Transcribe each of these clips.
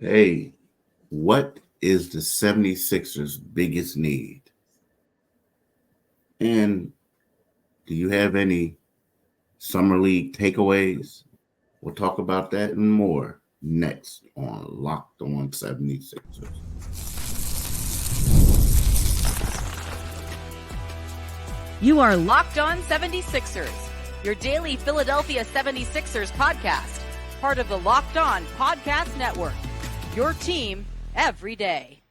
Hey, what is the 76ers' biggest need? And do you have any summer league takeaways? We'll talk about that and more next on Locked On 76ers. You are Locked On 76ers, your daily Philadelphia 76ers podcast, part of the Locked On Podcast Network, your team every day.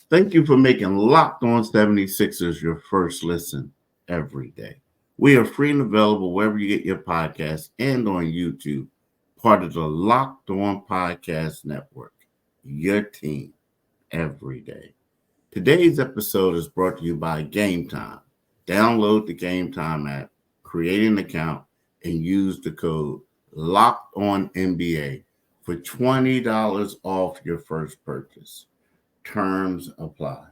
Thank you for making Locked On 76ers your first listen every day. We are free and available wherever you get your podcasts and on YouTube, part of the Locked On Podcast Network, your team every day. Today's episode is brought to you by Gametime. Download the Gametime app, create an account, and use the code LOCKEDONNBA for $20 off your first purchase. Terms apply.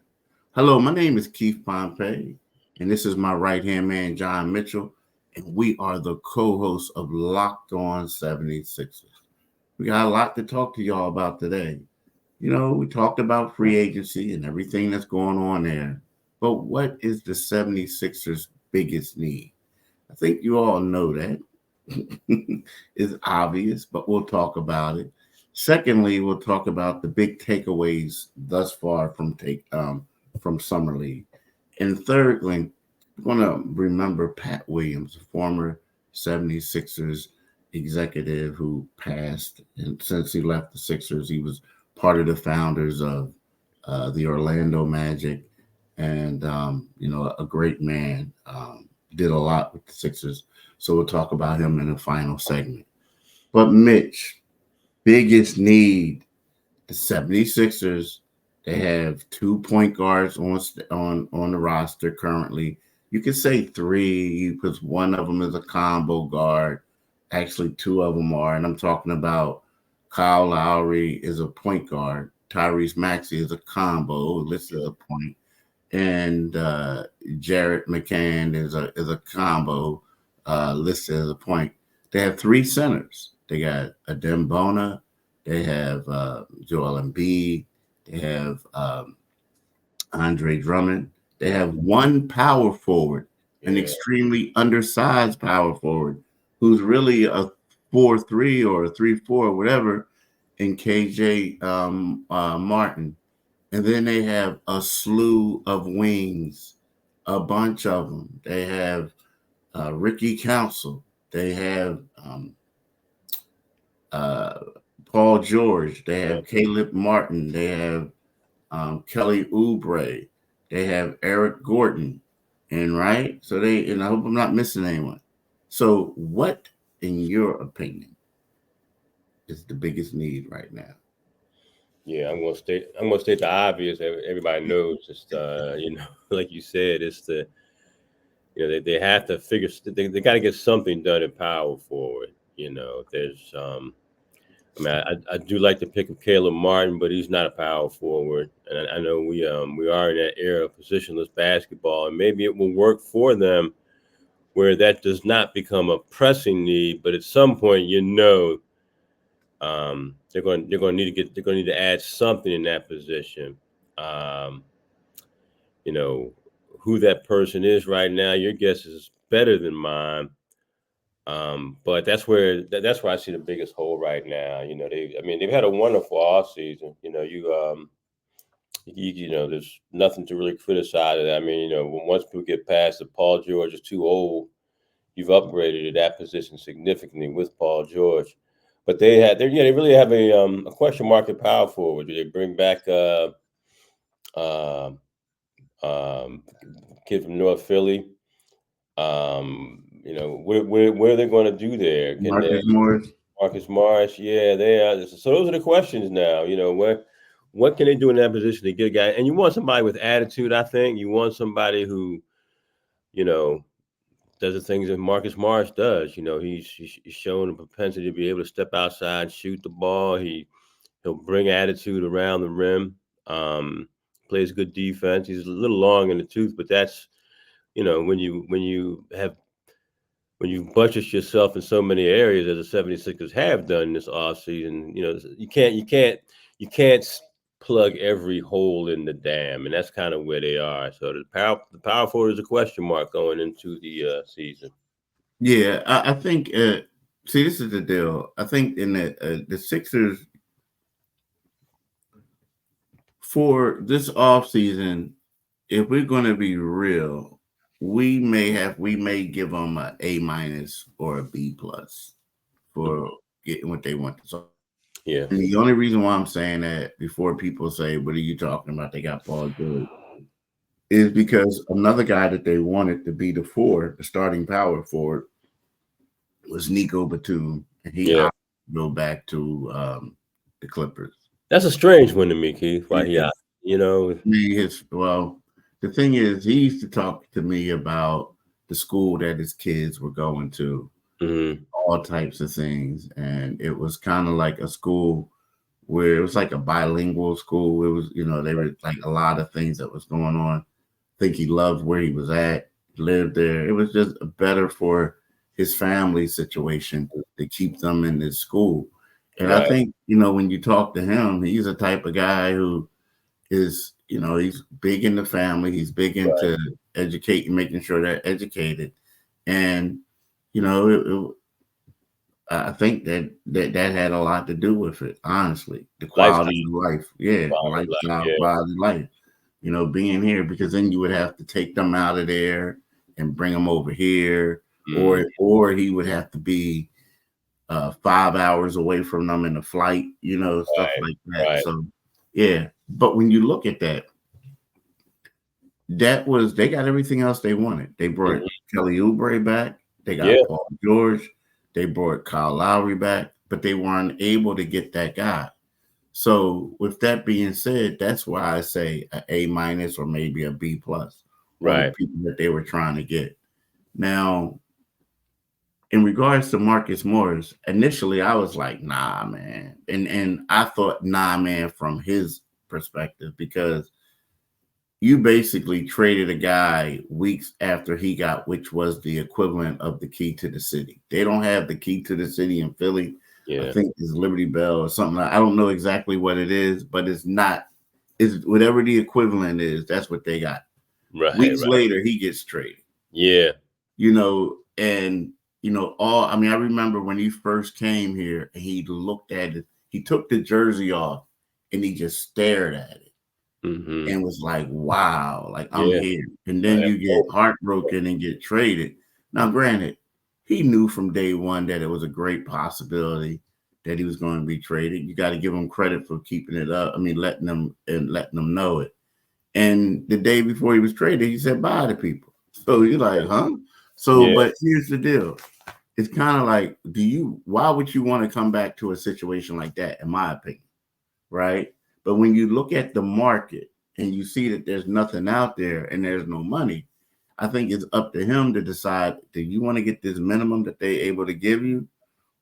Hello, my name is Keith Pompey, and this is my right-hand man, John Mitchell, and we are the co-hosts of Locked On 76ers. We got a lot to talk to y'all about today. You know, we talked about free agency and everything that's going on there. But what is the 76ers' biggest need? I think you all know that. It's obvious, but we'll talk about it. Secondly, we'll talk about the big takeaways thus far from Summer League. And thirdly, we're going to remember Pat Williams, a former 76ers executive who passed. And since he left the Sixers, he was part of the founders of the Orlando Magic, and a great man. Did a lot with the Sixers, so we'll talk about him in the final segment. But Mitch, biggest need, the 76ers. They have 2 point guards on the roster currently. You could say 3 because one of them is a combo guard. Actually, 2 of them are, and I'm talking about Kyle Lowry is a point guard. Tyrese Maxey is a combo, listed as a point. And Jared McCain is a combo, listed as a point. They have 3 centers. They got Adem Bona. They have Joel Embiid. They have Andre Drummond. They have 1 power forward, an extremely undersized power forward, who's really a 4-3 or a 3-4, whatever, in KJ Martin. And then they have a slew of wings, a bunch of them. They have Ricky Council. They have Paul George. They have Caleb Martin. They have Kelly Oubre. They have Eric Gordon. And I hope I'm not missing anyone. So what, in your opinion, is the biggest need right now? Yeah, I'm gonna state the obvious. Everybody knows. Just like you said, it's they have to figure. They got to get something done in power forward. There's I do like the pick of Caleb Martin, but he's not a power forward, and I know we are in that era of positionless basketball, and maybe it will work for them where that does not become a pressing need, but at some point, they're going to need to add something in that position. Who that person is right now, your guess is better than mine. But that's where I see the biggest hole right now. They've had a wonderful offseason. There's nothing to really criticize of that. Once people get past that Paul George is too old, you've upgraded to that position significantly with Paul George. But they really have a question mark at power forward. Do they bring back kid from North Philly? What are they going to do there? Marcus Morris, yeah, they are. So those are the questions now. What can they do in that position to get a guy? And you want somebody with attitude. I think you want somebody who, does the things that Marcus Morris does. He's shown a propensity to be able to step outside, shoot the ball. He'll bring attitude around the rim. Plays good defense. He's a little long in the tooth, but that's when you have when you buttress yourself in so many areas as the 76ers have done this offseason, you can't plug every hole in the dam, and that's kind of where they are. So the power forward is a question mark going into the season. Yeah, I think. See, this is the deal. I think in the Sixers for this offseason, if we're going to be real, we may give them a A- or a B+ for getting what they want. So, Yeah. and the only reason why I'm saying that before people say, "What are you talking about? They got Paul George," is because another guy that they wanted to be the starting power forward, was Nico Batum, and he Yeah. opted to go back to the Clippers. That's a strange one to me, Keith. Why he Yeah. out? You know. The thing is, he used to talk to me about the school that his kids were going to, Mhm. all types of things, and it was kind of like a school where it was like a bilingual school. It was, they were like a lot of things that was going on. I think he loved where he was at, lived there. It was just better for his family situation to keep them in this school. And I Right. think, when you talk to him, he's a type of guy who is, he's big in the family. He's big into educating, making sure they're educated. And, I think that had a lot to do with it, honestly. The Lifestyle. quality of life. Yeah, Quality life, lifestyle, yeah. quality of life. Being here, because then you would have to take them out of there and bring them over here, Mm. or he would have to be 5 hours away from them in the flight, stuff Right. like that. Right. So yeah. But when you look at that, they got everything else they wanted. They brought Mhm. Kelly Oubre back. They Yeah. got Paul George. They brought Kyle Lowry back, but they weren't able to get that guy. So with that being said, that's why I say a A- or maybe a B+ on the Right. people that they were trying to get. Now, in regards to Marcus Morris, initially I was like, nah, man. And I thought, nah, man, from his perspective, because you basically traded a guy weeks after he got, which was the equivalent of the key to the city. They don't have the key to the city in Philly. I Yeah. think it's Liberty Bell or something. I don't know exactly what it is, but it's not. It's whatever the equivalent is. That's what they got. Right. Weeks Right. later, he gets traded. Yeah. And I mean, I remember when he first came here and he looked at it. He took the jersey off and he just stared at it Mhm. and was like, wow, like I'm Yeah. here. And then you get heartbroken and get traded. Now, granted, he knew from day one that it was a great possibility that he was going to be traded. You got to give him credit for keeping it up. I mean, letting them know it. And the day before he was traded, he said bye to people. So you're like, huh? So, Yeah. but here's the deal. It's kind of like, why would you want to come back to a situation like that, in my opinion? Right. But when you look at the market and you see that there's nothing out there and there's no money, I think it's up to him to decide, do you want to get this minimum that they're able to give you?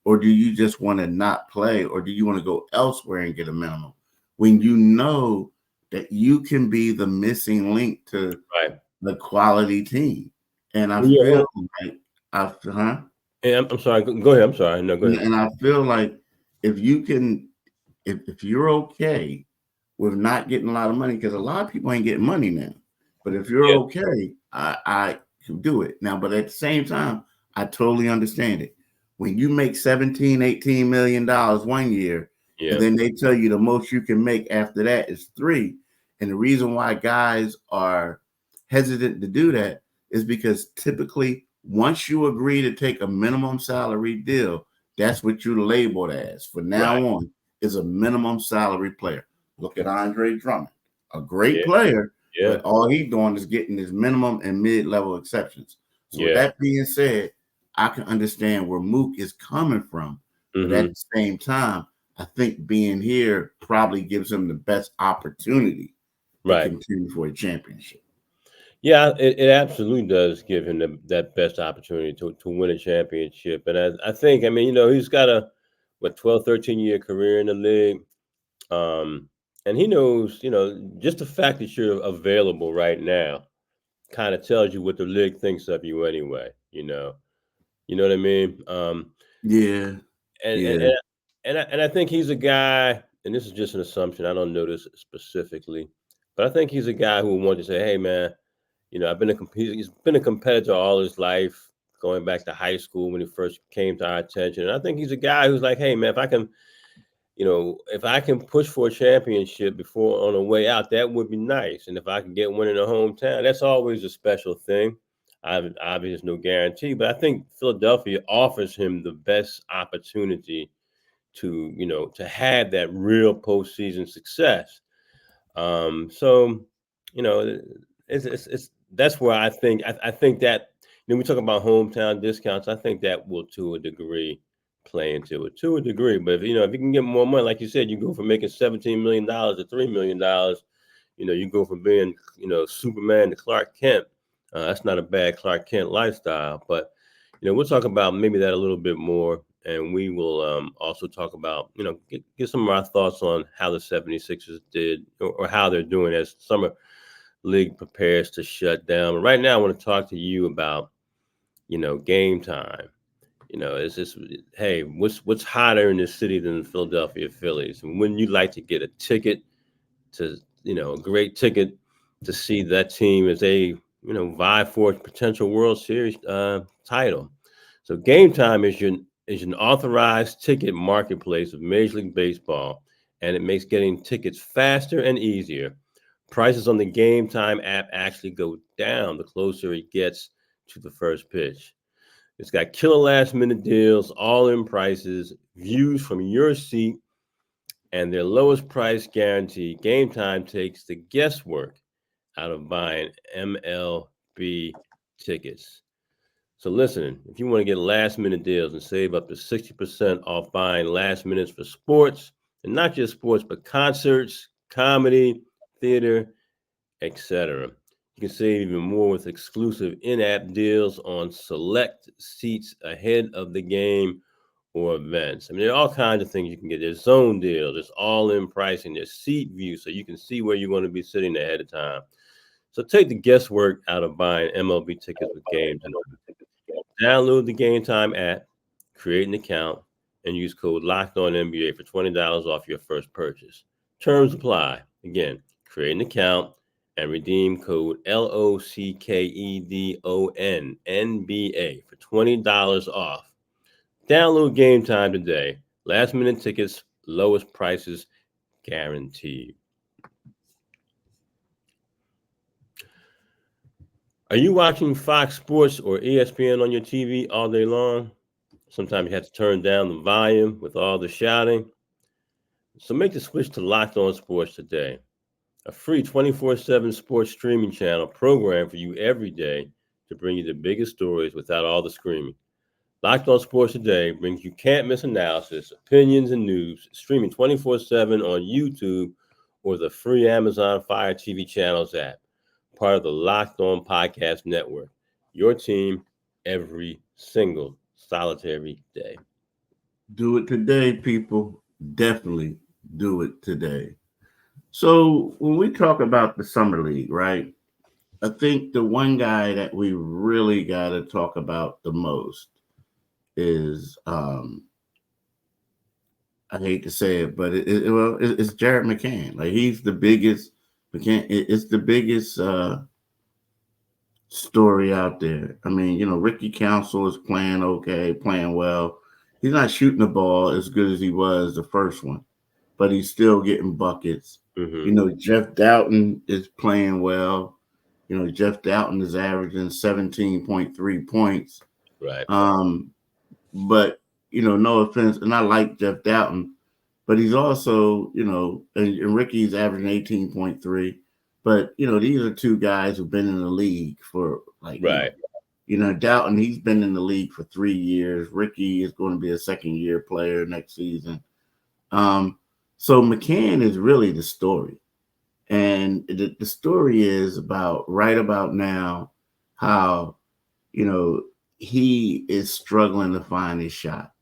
Or do you just want to not play? Or do you want to go elsewhere and get a minimum? When you know that you can be the missing link to Right. the quality team. And I Yeah. feel like, huh? And I'm sorry. Go ahead. I'm sorry. No, go ahead. And I feel like if you can, if you're okay with not getting a lot of money, because a lot of people ain't getting money now. But if you're Yeah. okay, I can do it now. But at the same time, I totally understand it. When you make 17, $18 million one year, and Yeah. then they tell you the most you can make after that is 3. And the reason why guys are hesitant to do that is because typically once you agree to take a minimum salary deal, that's what you're labeled as. From now Right. on, is a minimum salary player. Look at Andre Drummond, a great Yeah. player, Yeah. but all he's doing is getting his minimum and mid-level exceptions. So with Yeah. that being said, I can understand where Mook is coming from, but at Mhm. the same time, I think being here probably gives him the best opportunity to Right. contend for a championship. Yeah, it absolutely does give him that best opportunity to win a championship. And I think, I mean, he's got a 12, 13-year career in the league. And he knows, just the fact that you're available right now kind of tells you what the league thinks of you anyway. You know what I mean? Yeah. And and Yeah. and, and I think he's a guy, and this is just an assumption. I don't know this specifically, but I think he's a guy who wanted to say, "Hey, man, he's been a competitor all his life, going back to high school when he first came to our attention." And I think he's a guy who's like, "Hey, man, if I can push for a championship before on the way out, that would be nice. And if I can get one in the hometown, that's always a special thing. Obviously, no guarantee, but I think Philadelphia offers him the best opportunity to have that real postseason success. So, you know, it's that's where I think that we talk about hometown discounts. I think that will to a degree play into it to a degree. But if you can get more money, like you said, you go from making $17 million to $3 million. You go from being Superman to Clark Kent. That's not a bad Clark Kent lifestyle. But we'll talk about maybe that a little bit more. And we will also talk about, get some of our thoughts on how the 76ers did or how they're doing as summer league prepares to shut down. But right now, I want to talk to you about, game time. It's just, hey, what's hotter in this city than the Philadelphia Phillies? And wouldn't you like to get a ticket to, a great ticket to see that team as they, vie for a potential World Series title? So Game Time is an authorized ticket marketplace of Major League Baseball, and it makes getting tickets faster and easier. Prices on the Game Time app actually go down the closer it gets to the first pitch. It's got killer last minute deals, all in prices, views from your seat, and their lowest price guarantee. Game Time takes the guesswork out of buying MLB tickets. So listen, if you want to get last minute deals and save up to 60% off buying last minutes for sports, and not just sports, but concerts, comedy, theater, etc. You can save even more with exclusive in-app deals on select seats ahead of the game or events. I mean, there are all kinds of things you can get. There's zone deals, there's all-in pricing, there's seat view, so you can see where you're going to be sitting ahead of time. So take the guesswork out of buying MLB tickets with Game Time. Download the Game Time app, create an account, and use code LOCKEDONNBA for $20 off your first purchase. Terms apply. Again, create an account and redeem code LOCKEDONNBA for $20 off. Download Game Time today. Last minute tickets, lowest prices guaranteed. Are you watching Fox Sports or ESPN on your TV all day long? Sometimes you have to turn down the volume with all the shouting. So make the switch to Locked On Sports today, a free 24/7 sports streaming channel programmed for you every day to bring you the biggest stories without all the screaming. Locked On Sports Today brings you can't-miss analysis, opinions, and news, streaming 24/7 on YouTube or the free Amazon Fire TV channels app, part of the Locked On Podcast Network. Your team every single solitary day. Do it today, people. Definitely do it today. So when we talk about the summer league, right? I think the one guy that we really got to talk about the most is I hate to say it, but it's Jared McCain. Like he's the biggest McCain. It's the biggest story out there. I mean, Ricky Council is playing okay, playing well. He's not shooting the ball as good as he was the first one, but he's still getting buckets. Mm-hmm. Jeff Doughton is playing well. Jeff Doughton is averaging 17.3 points. Right. But no offense, and I like Jeff Doughton, but he's also, and Ricky's averaging 18.3. But these are two guys who've been in the league for right. Doughton, he's been in the league for 3 years. Ricky is going to be a second-year player next season. So McCann is really the story. And the story is right about now how, he is struggling to find his shot.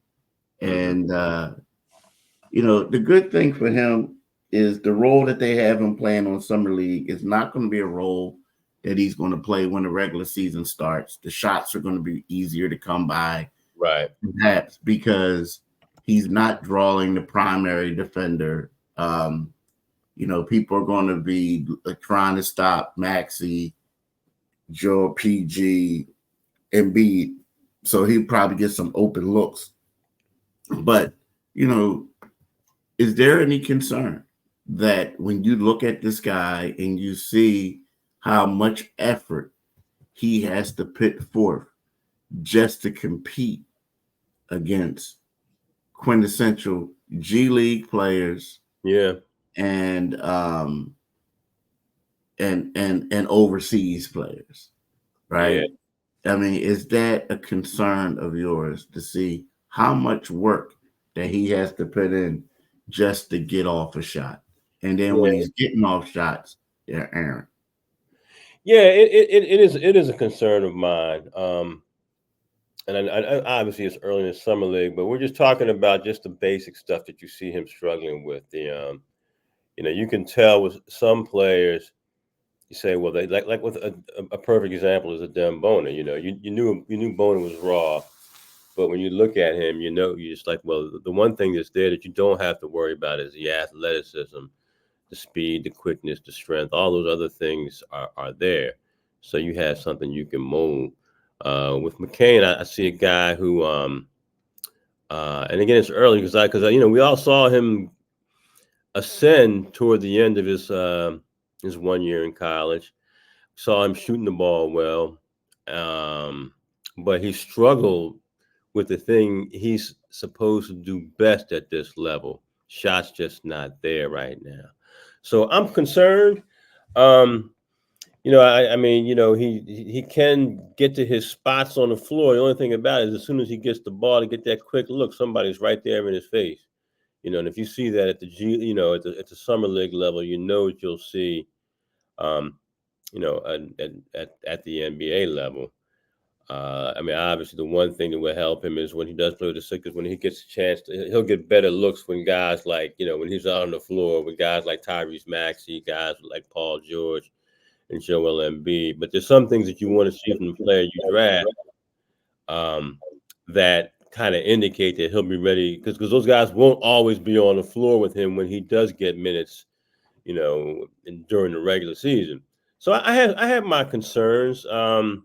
And, the good thing for him is the role that they have him playing on Summer League is not going to be a role that he's going to play when the regular season starts. The shots are going to be easier to come by Right. Perhaps because he's not drawing the primary defender. People are going to be trying to stop Maxey, Joe, PG, Embiid. So he'll probably get some open looks. But, is there any concern that when you look at this guy and you see how much effort he has to put forth just to compete against quintessential G League players, and overseas players, right? Yeah. I mean, is that a concern of yours to see how much work that he has to put in just to get off a shot? And then when he's getting off shots, they're errant. Yeah, it is a concern of mine. And I obviously it's early in the summer league, but we're just talking about just the basic stuff that you see him struggling with. You can tell with some players, you say, well, they like with a perfect example is a Dem Bona. You knew Bona was raw, but when you look at him, you're just like, well, the one thing that's there that you don't have to worry about is the athleticism, the speed, the quickness, the strength. All those other things are there, so you have something you can mold. With McCain, I see a guy who, and again, it's early because we all saw him ascend toward the end of his 1 year in college. Saw him shooting the ball well, but he struggled with the thing he's supposed to do best at this level. Shots just not there right now, so I'm concerned. He can get to his spots on the floor. The only thing about it is as soon as he gets the ball to get that quick look, somebody's right there in his face. And if you see that at the at the summer league level, what you'll see, at the NBA level. Obviously, the one thing that will help him is when he does play with the Sixers, when he gets a chance, he'll get better looks when guys like, when he's out on the floor with guys like Tyrese Maxey, guys like Paul George, and Joel Embiid. But there's some things that you want to see from the player you draft that kind of indicate that he'll be ready, because those guys won't always be on the floor with him when he does get minutes, during the regular season. So I have my concerns. For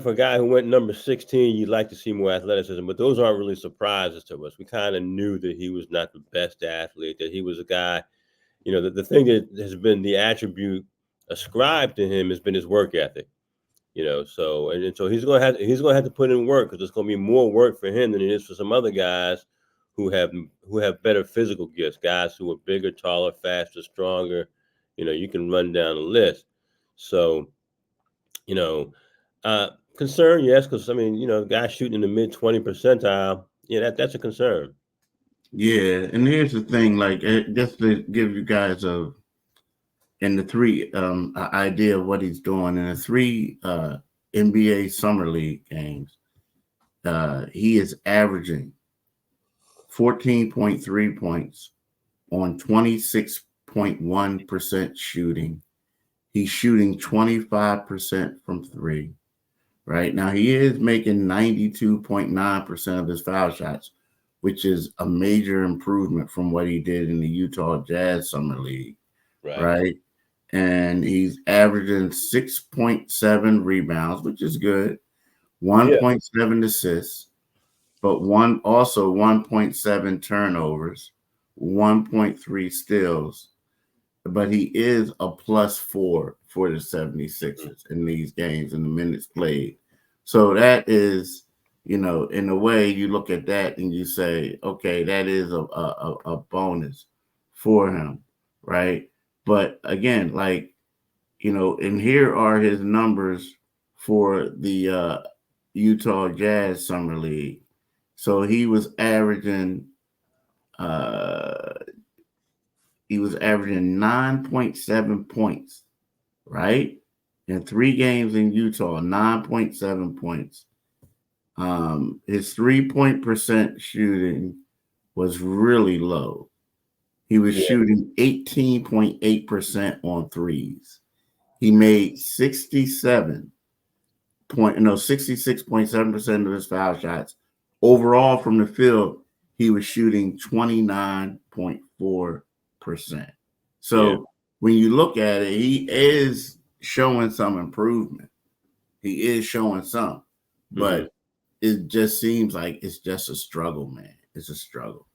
a guy who went number 16, you'd like to see more athleticism, but those aren't really surprises to us. We kind of knew that he was not the best athlete, that he was a guy. The thing that has been the attribute ascribed to him has been his work ethic. So he's going to have to put in work, because it's going to be more work for him than it is for some other guys who have better physical gifts, guys who are bigger, taller, faster, stronger. You can run down the list. So, concern, yes, because guys shooting in the mid 20 percentile, that's a concern. Yeah, and here's the thing, like just to give you guys in the three idea of what he's doing in the three NBA summer league games, he is averaging 14.3 points on 26.1% shooting. He's shooting 25% from three. Right now, he is making 92.9% of his foul shots, which is a major improvement from what he did in the Utah Jazz Summer League. Right? And he's averaging 6.7 rebounds, which is good, 1.7 assists, but 1.7 turnovers, 1.3 steals. But he is a +4 for the 76ers in these games and the minutes played. So that is, in a way, you look at that and you say, okay, that is a bonus for him, right? But again, and here are his numbers for the Utah Jazz Summer League. So he was averaging 9.7 points, right? In 3 games in Utah, 9.7 points. His 3-point percent shooting was really low. He was shooting 18.8% on threes. He made 67 66.7% of his foul shots. Overall from the field, he was shooting 29.4%. So when you look at it, he is showing some improvement. He is showing some, but it just seems like it's just a struggle, man. It's a struggle.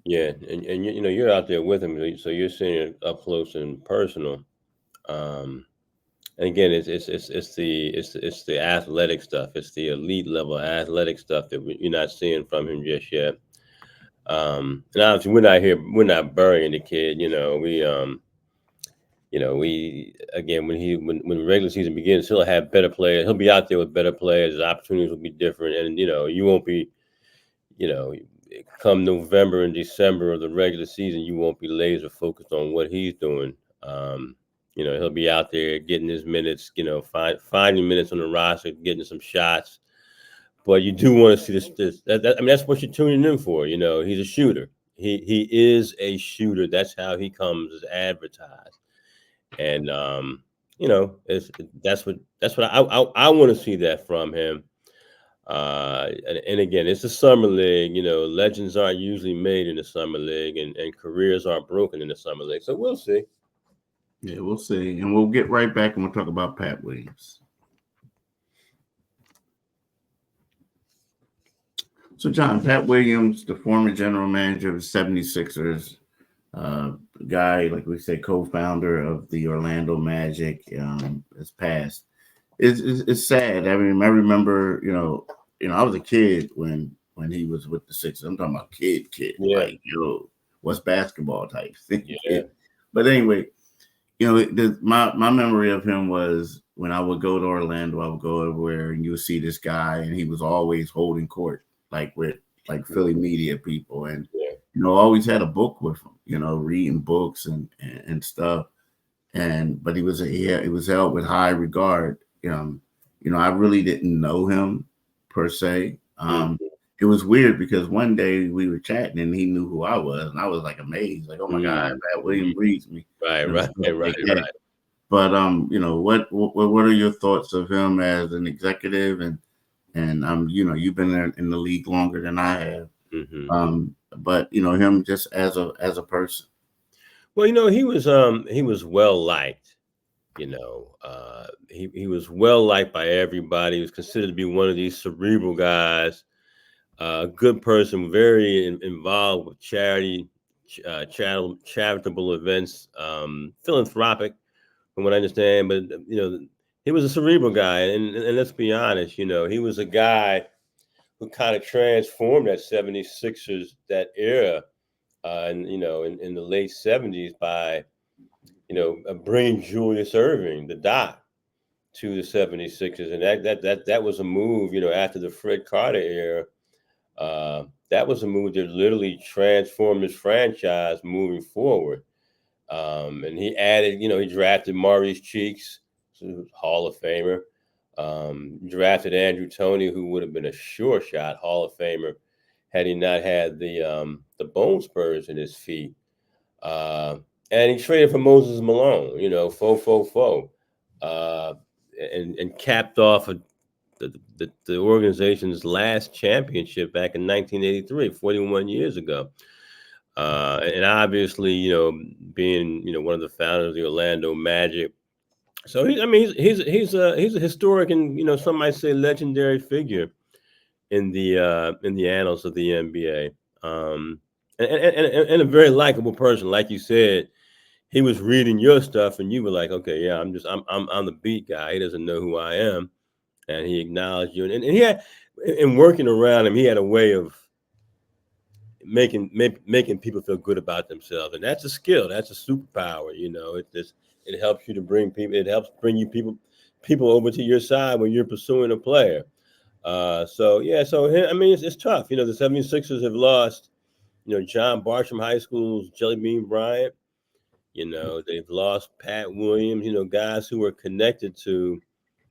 Yeah, and you're out there with him, so you're seeing it up close and personal. And again, it's the athletic stuff. It's the elite level athletic stuff that you're not seeing from him just yet. And obviously, we're not burying the kid. We again when regular season begins, he'll have better players. He'll be out there with better players. His opportunities will be different, and you won't be, come November and December of the regular season, you won't be laser focused on what he's doing. He'll be out there getting his minutes, finding minutes on the roster, getting some shots. But you do want to see this. That's what you're tuning in for. He's a shooter. He is a shooter. That's how he comes as advertised. And that's what I want to see that from him. And again, it's a summer league. Legends aren't usually made in the summer league, and careers aren't broken in the summer league. So we'll see. Yeah, we'll see, and we'll get right back and we'll talk about Pat Williams. So, John, Pat Williams, the former general manager of the 76ers, guy, like we say, co-founder of the Orlando Magic, has passed. It's sad. I mean, I remember, I was a kid when he was with the Sixers. I'm talking about kid, like, what's basketball type thing. Yeah. But anyway, my memory of him was when I would go to Orlando, I would go everywhere, and you would see this guy, and he was always holding court, like with Philly media people, and always had a book with him, reading books and stuff. But he was held with high regard. I really didn't know him per se. It was weird because one day we were chatting and he knew who I was, and I was like amazed, like, oh my God, Pat Williams reads me. Right. But what are your thoughts of him as an executive, and you've been in the league longer than I have. But him just as a person. Well, he was well liked. He was well liked by everybody. He was considered to be one of these cerebral guys, a good person, very involved with charity, charitable events, philanthropic, from what I understand. But he was a cerebral guy, and let's be honest, he was a guy who kind of transformed that 76ers, that era, in the late 70s by, bringing Julius Erving, the Doc, to the 76ers. And that was a move, after the Fred Carter era. That was a move that literally transformed his franchise moving forward. And he added, he drafted Maurice Cheeks, Hall of Famer. Drafted Andrew Toney, who would have been a sure shot Hall of Famer had he not had the bone spurs in his feet. And he traded for Moses Malone, and capped off the organization's last championship back in 1983, 41 years ago. And obviously, being one of the founders of the Orlando Magic. So he's a historic and some might say legendary figure in the annals of the NBA, and a very likable person. Like you said, he was reading your stuff, and you were like, okay, yeah, I'm the beat guy. He doesn't know who I am, and he acknowledged you. And he had, in working around him, he had a way of making people feel good about themselves, and that's a skill. That's a superpower. It helps you to bring people. It helps bring you people over to your side when you're pursuing a player. It's tough. The 76ers have lost, John Bartram High School's Jelly Bean Bryant. They've lost Pat Williams. Guys who are connected to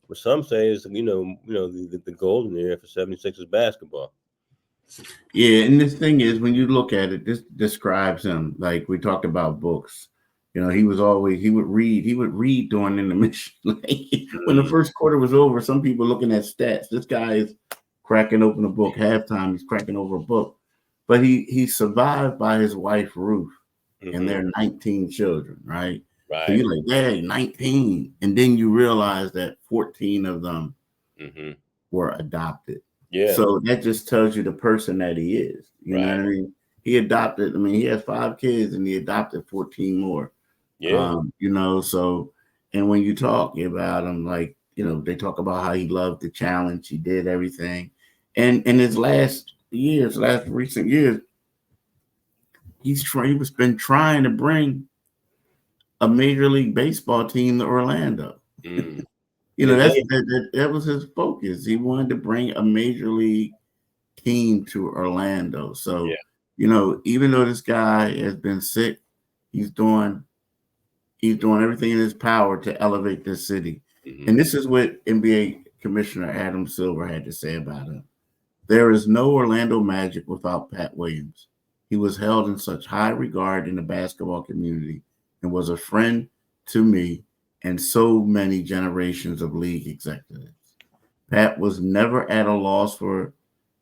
what some say is the golden era for 76ers basketball. Yeah, and this thing is, when you look at it, this describes him like we talked about books. You know, he would read during intermission. Like, when the first quarter was over, some people looking at stats. This guy is cracking open a book. Halftime, he's cracking over a book. But he survived by his wife Ruth and their 19 children, right? So you're like, yeah, 19. And then you realize that 14 of them were adopted. Yeah. So that just tells you the person that he is. You know what I mean? He adopted, he has 5 kids and he adopted 14 more. Yeah. You know, so, and when you talk about him, like, you know, they talk about how he loved the challenge, he did everything. And in his last recent years, he's been trying to bring a Major League Baseball team to Orlando. You know, that was his focus. He wanted to bring a Major League team to Orlando. So, you know, even though this guy has been sick, he's doing everything in his power to elevate this city. And this is what NBA Commissioner Adam Silver had to say about him. There is no Orlando Magic without Pat Williams. He was held in such high regard in the basketball community and was a friend to me and so many generations of league executives. Pat was never at a loss for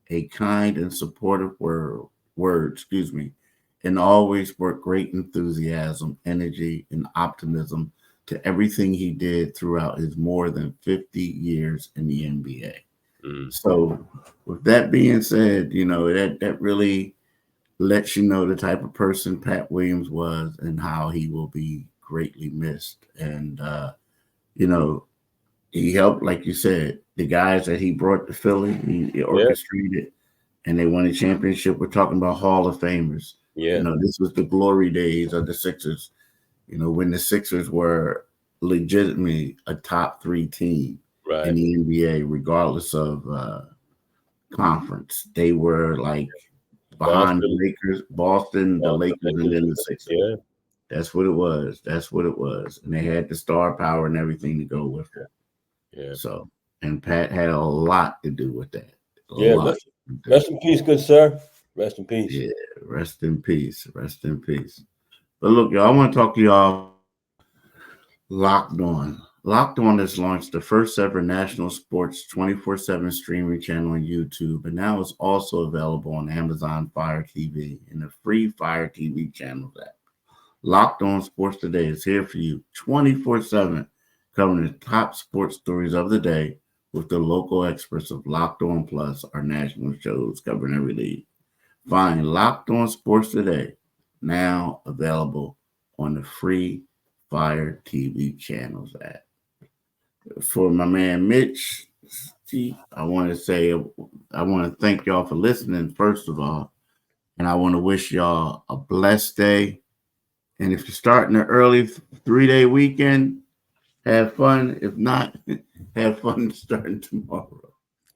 a kind and supportive word, and always brought great enthusiasm, energy, and optimism to everything he did throughout his more than 50 years in the NBA. So with that being said, you know, that really lets you know the type of person Pat Williams was and how he will be greatly missed. And, you know, he helped, like you said, the guys that he brought to Philly, he orchestrated, and they won a championship. We're talking about Hall of Famers. You know, this was the glory days of the Sixers, you know, when the Sixers were legitimately a top 3 team in the NBA, regardless of conference. They were like behind the Lakers, Boston, the Lakers, and then the Sixers. Yeah. That's what it was. That's what it was. And they had the star power and everything to go with it. Yeah. So, and Pat had a lot to do with that. Rest in peace, good sir. Rest in peace. Yeah, rest in peace. Rest in peace. But look, y'all, I want to talk to y'all Locked On. Locked On has launched the first ever national sports 24/7 streaming channel on YouTube, and now it's also available on Amazon Fire TV and the free Fire TV channels app. Locked On Sports Today is here for you 24/7, covering the top sports stories of the day with the local experts of Locked On Plus, our national shows covering every league. Find Locked On Sports Today, now available on the free Fire TV channels app. For my man Mitch, I want to thank y'all for listening, first of all, and I want to wish y'all a blessed day. And if you're starting an early 3-day weekend, have fun. If not, have fun starting tomorrow.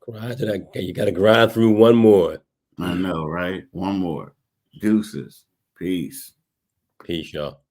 You got to grind through one more. I know, right? One more. Deuces. Peace. Peace, y'all.